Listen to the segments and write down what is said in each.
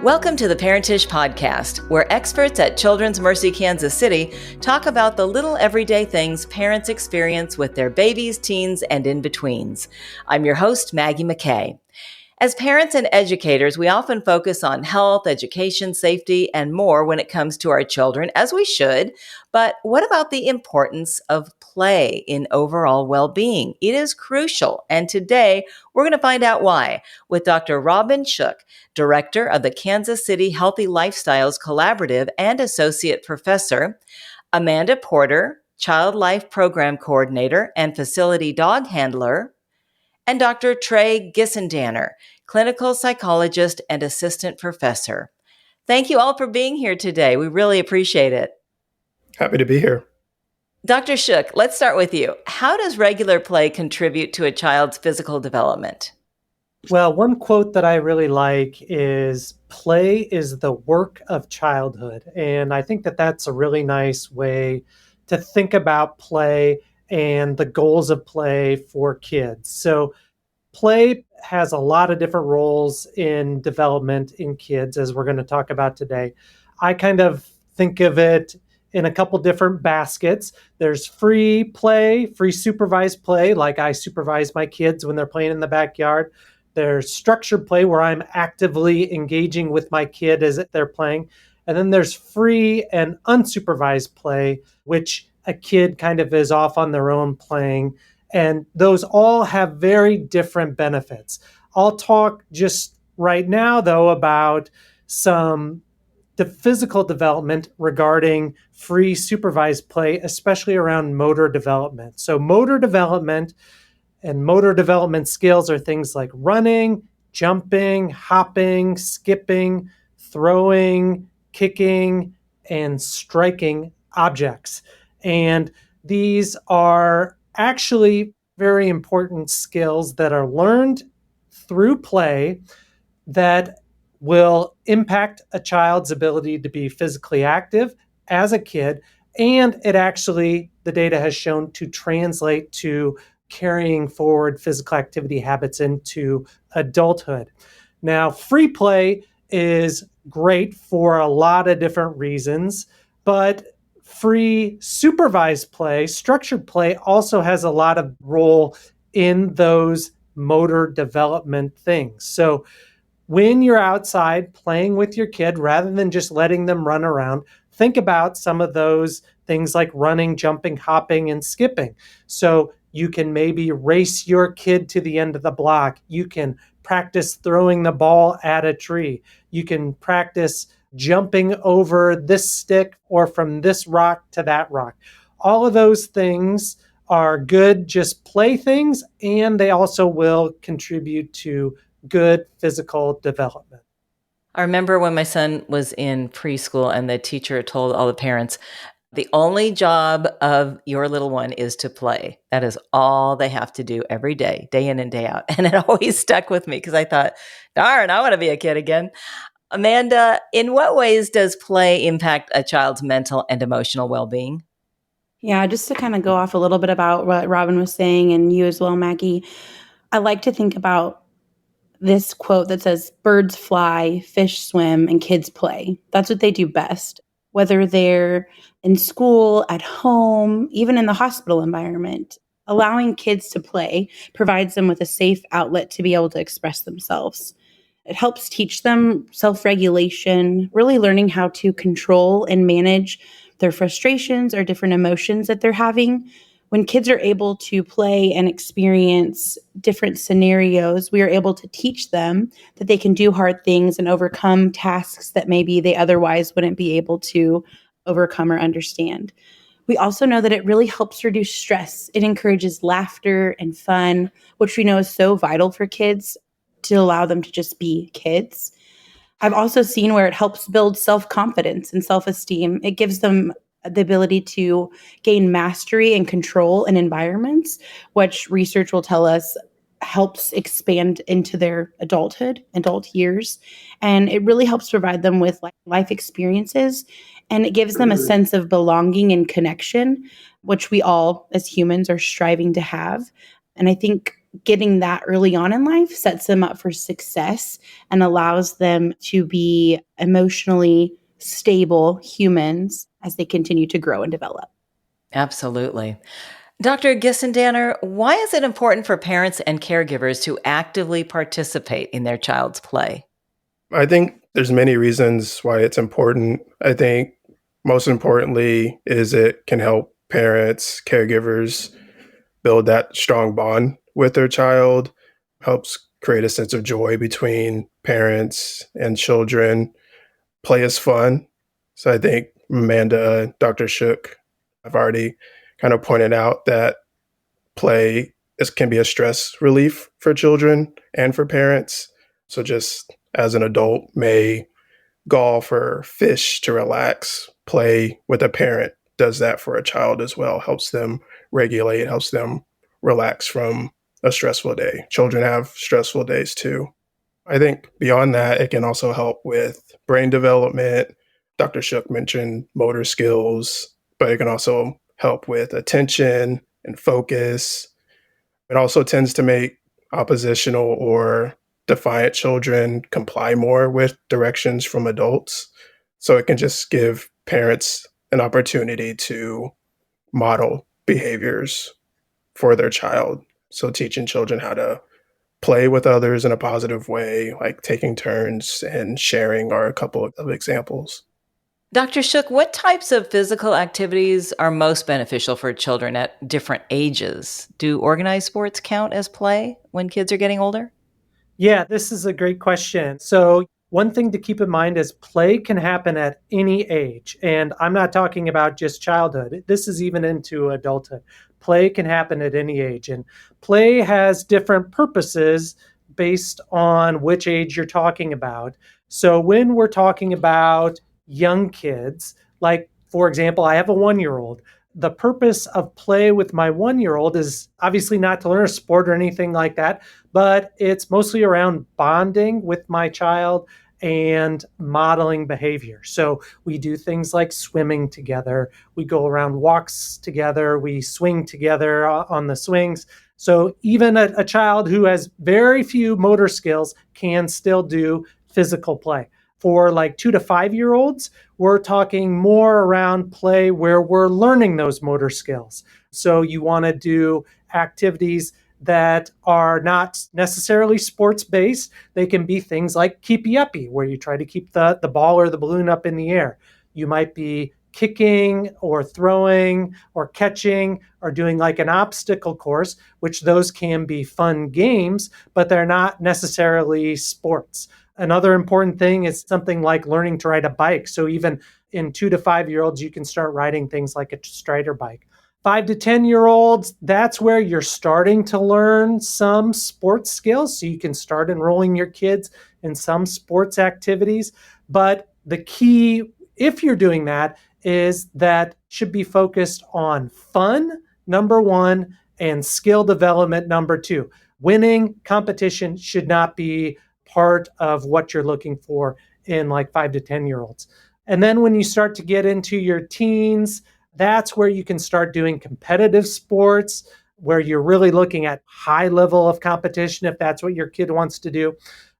Welcome to the Parentish Podcast, where experts at Children's Mercy Kansas City talk about the little everyday things parents experience with their babies, teens, and in-betweens. I'm your host, Maggie McKay. As parents and educators, we often focus on health, education, safety, and more when it comes to our children, as we should. But what about the importance of play in overall well-being? It is crucial, and today we're going to find out why with Dr. Robin Shook, Director of the Kansas City Healthy Lifestyles Collaborative and Associate Professor, Amanda Porter, Child Life Program Coordinator and Facility Dog Handler, and Dr. Trey Gissendanner, Clinical Psychologist and Assistant Professor. Thank you all for being here today. We really appreciate it. Happy to be here. Dr. Shook, let's start with you. How does regular play contribute to a child's physical development? Well, one quote that I really like is, "Play is the work of childhood." And I think that that's a really nice way to think about play and the goals of play for kids. So play has a lot of different roles in development in kids, as we're going to talk about today. I kind of think of it in a couple different baskets. There's free play, free supervised play, like I supervise my kids when they're playing in the backyard. There's structured play where I'm actively engaging with my kid as they're playing. And then there's free and unsupervised play, which a kid kind of is off on their own playing. And those all have very different benefits. I'll talk just right now, though, about the physical development regarding free supervised play, especially around motor development. So motor development and motor development skills are things like running, jumping, hopping, skipping, throwing, kicking, and striking objects. And these are actually very important skills that are learned through play that will impact a child's ability to be physically active as a kid. And it actually, the data has shown, to translate to carrying forward physical activity habits into adulthood. Now, free play is great for a lot of different reasons, but free supervised play, structured play, also has a lot of role in those motor development things. So when you're outside playing with your kid, rather than just letting them run around, think about some of those things like running, jumping, hopping, and skipping. So you can maybe race your kid to the end of the block. You can practice throwing the ball at a tree. You can practice jumping over this stick or from this rock to that rock. All of those things are good, just play things, and they also will contribute to good physical development. I remember when my son was in preschool and the teacher told all the parents, the only job of your little one is to play. That is all they have to do every day, day in and day out. And it always stuck with me because I thought, darn, I want to be a kid again. Amanda, in what ways does play impact a child's mental and emotional well-being? Yeah, just to kind of go off a little bit about what Robin was saying, and you as well, Maggie, I like to think about this quote that says, "Birds fly, fish swim, and kids play." That's what they do best, whether they're in school, at home, even in the hospital environment. Allowing kids to play provides them with a safe outlet to be able to express themselves. It helps teach them self-regulation, really learning how to control and manage their frustrations or different emotions that they're having. When kids are able to play and experience different scenarios, we are able to teach them that they can do hard things and overcome tasks that maybe they otherwise wouldn't be able to overcome or understand. We also know that it really helps reduce stress. It encourages laughter and fun, which we know is so vital for kids to allow them to just be kids. I've also seen where it helps build self-confidence and self-esteem. It gives them the ability to gain mastery and control in environments, which research will tell us helps expand into their adult years. And it really helps provide them with life experiences. And it gives them a sense of belonging and connection, which we all as humans are striving to have. And I think getting that early on in life sets them up for success and allows them to be emotionally stable humans as they continue to grow and develop. Absolutely. Dr. Gissendanner, why is it important for parents and caregivers to actively participate in their child's play? I think there's many reasons why it's important. I think most importantly is it can help parents, caregivers build that strong bond with their child, helps create a sense of joy between parents and children. Play is fun. So I think Amanda, Dr. Shook have already kind of pointed out that play can be a stress relief for children and for parents. So just as an adult may golf or fish to relax, play with a parent does that for a child as well, helps them regulate, helps them relax from a stressful day. Children have stressful days too. I think beyond that, it can also help with brain development. Dr. Shook mentioned motor skills, but it can also help with attention and focus. It also tends to make oppositional or defiant children comply more with directions from adults. So it can just give parents an opportunity to model behaviors for their child. So teaching children how to play with others in a positive way, like taking turns and sharing, are a couple of examples. Dr. Shook, what types of physical activities are most beneficial for children at different ages? Do organized sports count as play when kids are getting older? Yeah, this is a great question. So, one thing to keep in mind is play can happen at any age. And I'm not talking about just childhood, this is even into adulthood. Play can happen at any age. And play has different purposes based on which age you're talking about. So, when we're talking about young kids, like for example, I have a 1 year old. The purpose of play with my 1 year old is obviously not to learn a sport or anything like that, but it's mostly around bonding with my child and modeling behavior. So we do things like swimming together, we go around walks together, we swing together on the swings. So even a child who has very few motor skills can still do physical play. For like 2 to 5 year olds, we're talking more around play where we're learning those motor skills. So you want to do activities that are not necessarily sports based. They can be things like keepy uppy, where you try to keep the ball or the balloon up in the air. You might be kicking or throwing or catching or doing like an obstacle course, which those can be fun games, but they're not necessarily sports. Another important thing is something like learning to ride a bike. So even in 2 to 5 year olds, you can start riding things like a Strider bike. 5 to 10 year olds, that's where you're starting to learn some sports skills. So you can start enrolling your kids in some sports activities. But the key, if you're doing that, is that should be focused on fun, number one, and skill development, number two. Winning competition should not be part of what you're looking for in like 5 to 10 year olds. And then when you start to get into your teens, that's where you can start doing competitive sports, where you're really looking at high level of competition if that's what your kid wants to do.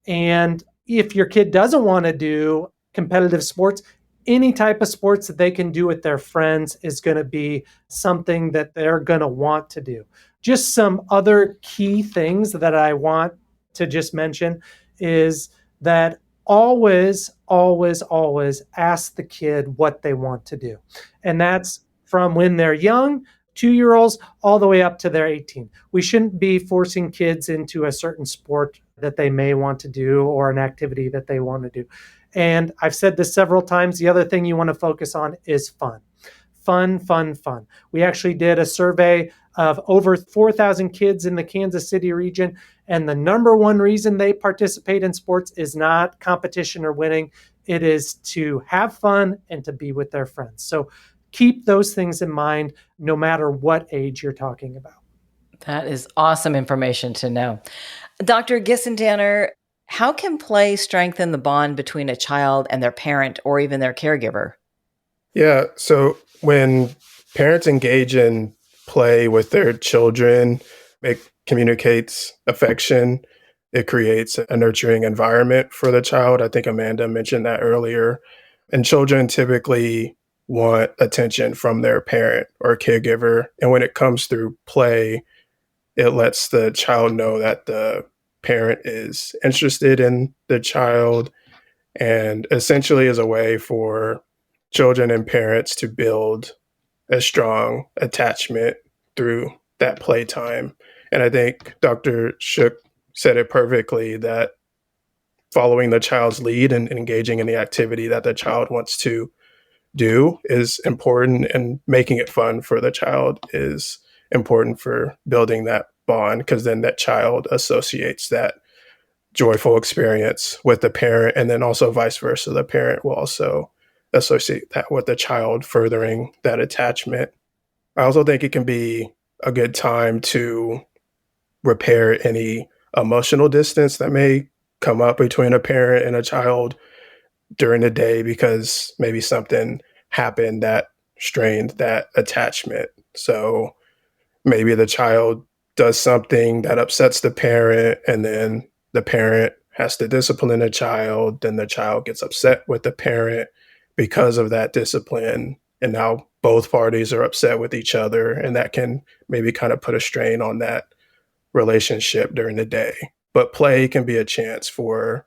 And if your kid doesn't want to do competitive sports, any type of sports that they can do with their friends is going to be something that they're going to want to do. Just some other key things that I want to just mention is that always, always, always ask the kid what they want to do. And that's from when they're young, 2 year olds, all the way up to they're 18. We shouldn't be forcing kids into a certain sport that they may want to do or an activity that they want to do. And I've said this several times. The other thing you want to focus on is fun. Fun, fun, fun. We actually did a survey of over 4,000 kids in the Kansas City region. And the number one reason they participate in sports is not competition or winning. It is to have fun and to be with their friends. So keep those things in mind, no matter what age you're talking about. That is awesome information to know. Dr. Gissendanner, how can play strengthen the bond between a child and their parent or even their caregiver? Yeah, so when parents engage in play with their children, It communicates affection. It creates a nurturing environment for the child. I think Amanda mentioned that earlier. And children typically want attention from their parent or caregiver. And when it comes through play, it lets the child know that the parent is interested in the child, and essentially is a way for children and parents to build a strong attachment through that playtime. And I think Dr. Shook said it perfectly, that following the child's lead and engaging in the activity that the child wants to do is important, and making it fun for the child is important for building that bond, because then that child associates that joyful experience with the parent, and then also vice versa. The parent will also associate that with the child, furthering that attachment. I also think it can be a good time to repair any emotional distance that may come up between a parent and a child during the day, because maybe something happened that strained that attachment. So maybe the child does something that upsets the parent, and then the parent has to discipline the child. Then the child gets upset with the parent because of that discipline. And now both parties are upset with each other. And that can maybe kind of put a strain on that relationship during the day. But play can be a chance for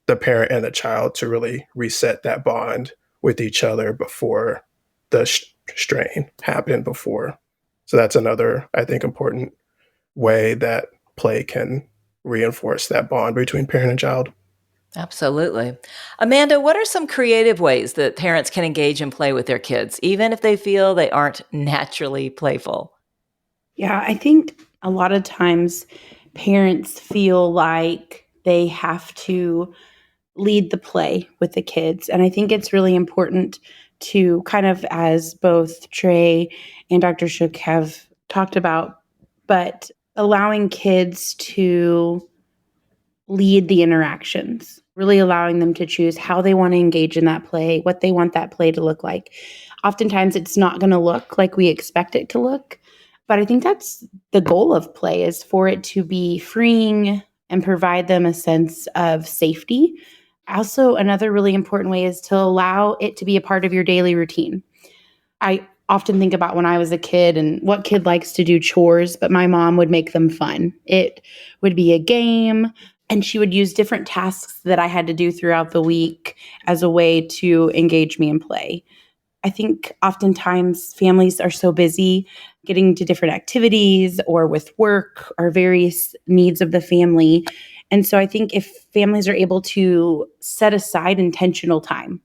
the parent and the child to really reset that bond with each other before the strain happened before. So that's another, I think, important way that play can reinforce that bond between parent and child. Absolutely. Amanda, what are some creative ways that parents can engage and play with their kids, even if they feel they aren't naturally playful? Yeah, I think a lot of times parents feel like they have to lead the play with the kids. And I think it's really important to kind of, as both Trey and Dr. Shook have talked about, but allowing kids to lead the interactions, really allowing them to choose how they want to engage in that play, what they want that play to look like. Oftentimes it's not going to look like we expect it to look, but I think that's the goal of play, is for it to be freeing and provide them a sense of safety. Also, another really important way is to allow it to be a part of your daily routine. I often think about when I was a kid and what kid likes to do chores, but my mom would make them fun. It would be a game, and she would use different tasks that I had to do throughout the week as a way to engage me in play. I think oftentimes families are so busy getting to different activities or with work or various needs of the family. And so I think if families are able to set aside intentional time,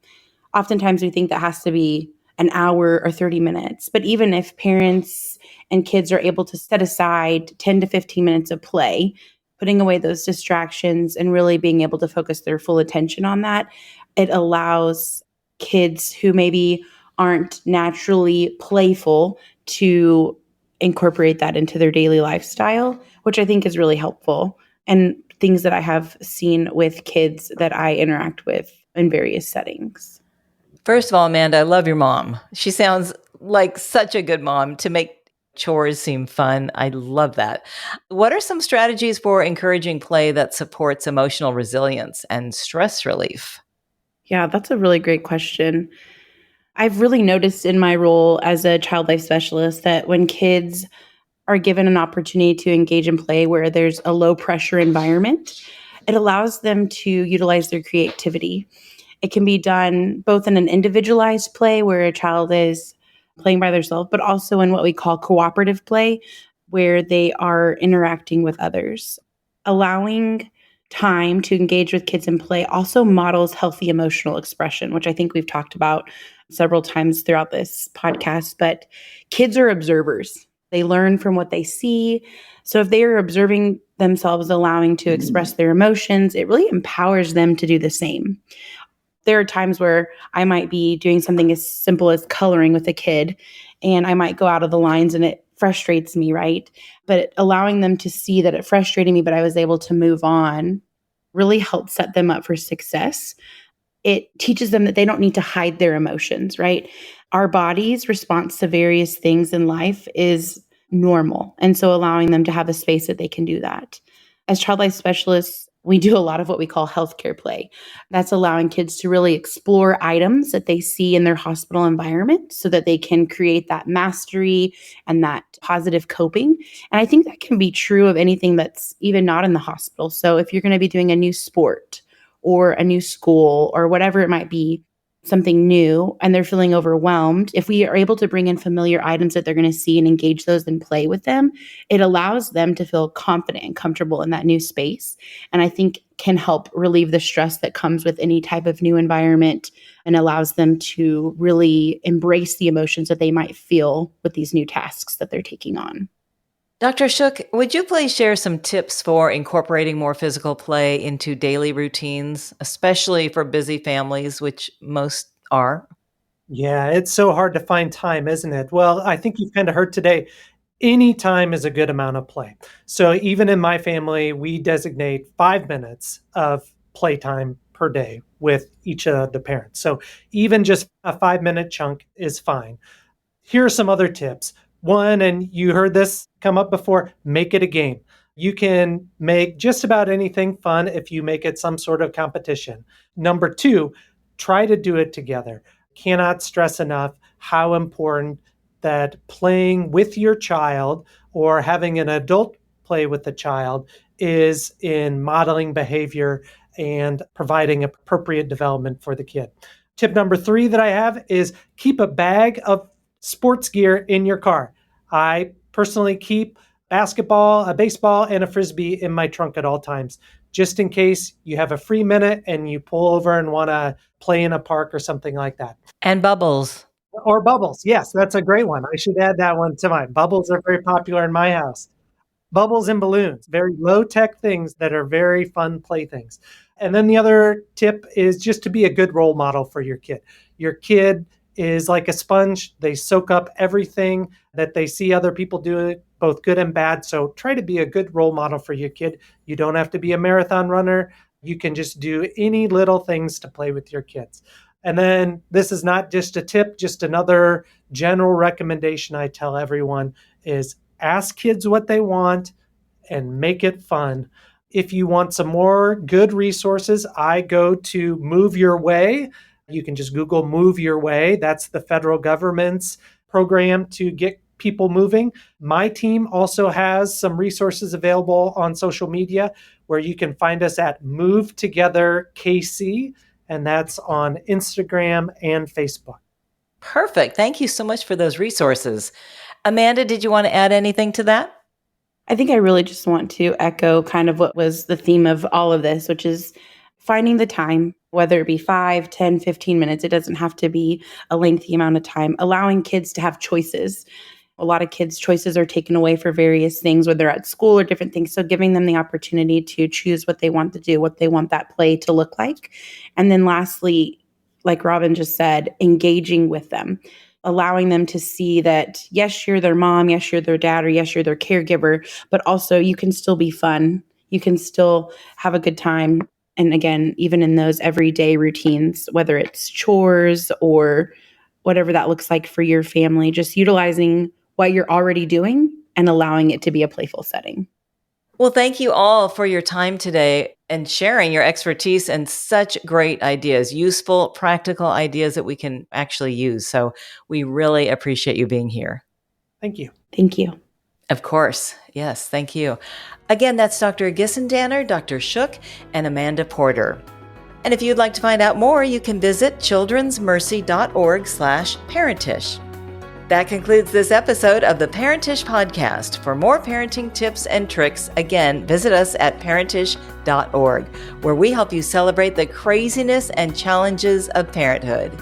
oftentimes we think that has to be an hour or 30 minutes. But even if parents and kids are able to set aside 10 to 15 minutes of play, putting away those distractions and really being able to focus their full attention on that, it allows kids who maybe aren't naturally playful to incorporate that into their daily lifestyle, which I think is really helpful. And things that I have seen with kids that I interact with in various settings. First of all, Amanda, I love your mom. She sounds like such a good mom to make chores seem fun. I love that. What are some strategies for encouraging play that supports emotional resilience and stress relief? Yeah, that's a really great question. I've really noticed in my role as a child life specialist that when kids are given an opportunity to engage in play where there's a low pressure environment, it allows them to utilize their creativity. It can be done both in an individualized play where a child is playing by themselves, but also in what we call cooperative play, where they are interacting with others. Allowing time to engage with kids in play also models healthy emotional expression, which I think we've talked about several times throughout this podcast. But kids are observers. They learn from what they see. So if they are observing themselves, allowing to express their emotions, it really empowers them to do the same. There are times where I might be doing something as simple as coloring with a kid, and I might go out of the lines and it frustrates me, right? But allowing them to see that it frustrated me, but I was able to move on, really helps set them up for success. It teaches them that they don't need to hide their emotions, right? Our body's response to various things in life is normal. And so allowing them to have a space that they can do that. As child life specialists, we do a lot of what we call healthcare play. That's allowing kids to really explore items that they see in their hospital environment so that they can create that mastery and that positive coping. And I think that can be true of anything that's even not in the hospital. So if you're going to be doing a new sport or a new school or whatever it might be, something new, and they're feeling overwhelmed, if we are able to bring in familiar items that they're going to see and engage those and play with them, it allows them to feel confident and comfortable in that new space. And I think can help relieve the stress that comes with any type of new environment and allows them to really embrace the emotions that they might feel with these new tasks that they're taking on. Dr. Shook, would you please share some tips for incorporating more physical play into daily routines, especially for busy families, which most are? Yeah, it's so hard to find time, isn't it? Well, I think you've kind of heard today, any time is a good amount of play. So even in my family, we designate 5 minutes of playtime per day with each of the parents. So even just a 5 minute chunk is fine. Here are some other tips. One, and you heard this come up before, make it a game. You can make just about anything fun if you make it some sort of competition. Number two, try to do it together. Cannot stress enough how important that playing with your child or having an adult play with the child is in modeling behavior and providing appropriate development for the kid. Tip number three that I have is keep a bag of sports gear in your car. I personally keep basketball, a baseball, and a frisbee in my trunk at all times, just in case you have a free minute and you pull over and want to play in a park or something like that. And bubbles. Or bubbles. Yes, that's a great one. I should add that one to mine. Bubbles are very popular in my house. Bubbles and balloons, very low-tech things that are very fun playthings. And then the other tip is just to be a good role model for your kid. Your kid is like a sponge. They soak up everything that they see other people do, both good and bad. So try to be a good role model for your kid. You don't have to be a marathon runner. You can just do any little things to play with your kids. And then this is not just a tip, just another general recommendation I tell everyone is ask kids what they want and make it fun. If you want some more good resources, I go to Move Your Way. You can just Google Move Your Way. That's the federal government's program to get people moving. My team also has some resources available on social media where you can find us at Move Together KC, and that's on Instagram and Facebook. Perfect. Thank you so much for those resources. Amanda, did you want to add anything to that? I think I really just want to echo kind of what was the theme of all of this, which is finding the time, whether it be 5, 10, 15 minutes. It doesn't have to be a lengthy amount of time, allowing kids to have choices. A lot of kids' choices are taken away for various things, whether they're at school or different things. So giving them the opportunity to choose what they want to do, what they want that play to look like. And then lastly, like Robin just said, engaging with them, allowing them to see that, yes, you're their mom, yes, you're their dad, or yes, you're their caregiver, but also you can still be fun. You can still have a good time. And again, even in those everyday routines, whether it's chores or whatever that looks like for your family, just utilizing what you're already doing and allowing it to be a playful setting. Well, thank you all for your time today and sharing your expertise and such great ideas, useful, practical ideas that we can actually use. So we really appreciate you being here. Thank you. Thank you. Of course. Yes, thank you. Again, that's Dr. Gissendanner, Dr. Shook, and Amanda Porter. And if you'd like to find out more, you can visit childrensmercy.org/parentish. That concludes this episode of the Parentish Podcast. For more parenting tips and tricks, again, visit us at parentish.org, where we help you celebrate the craziness and challenges of parenthood.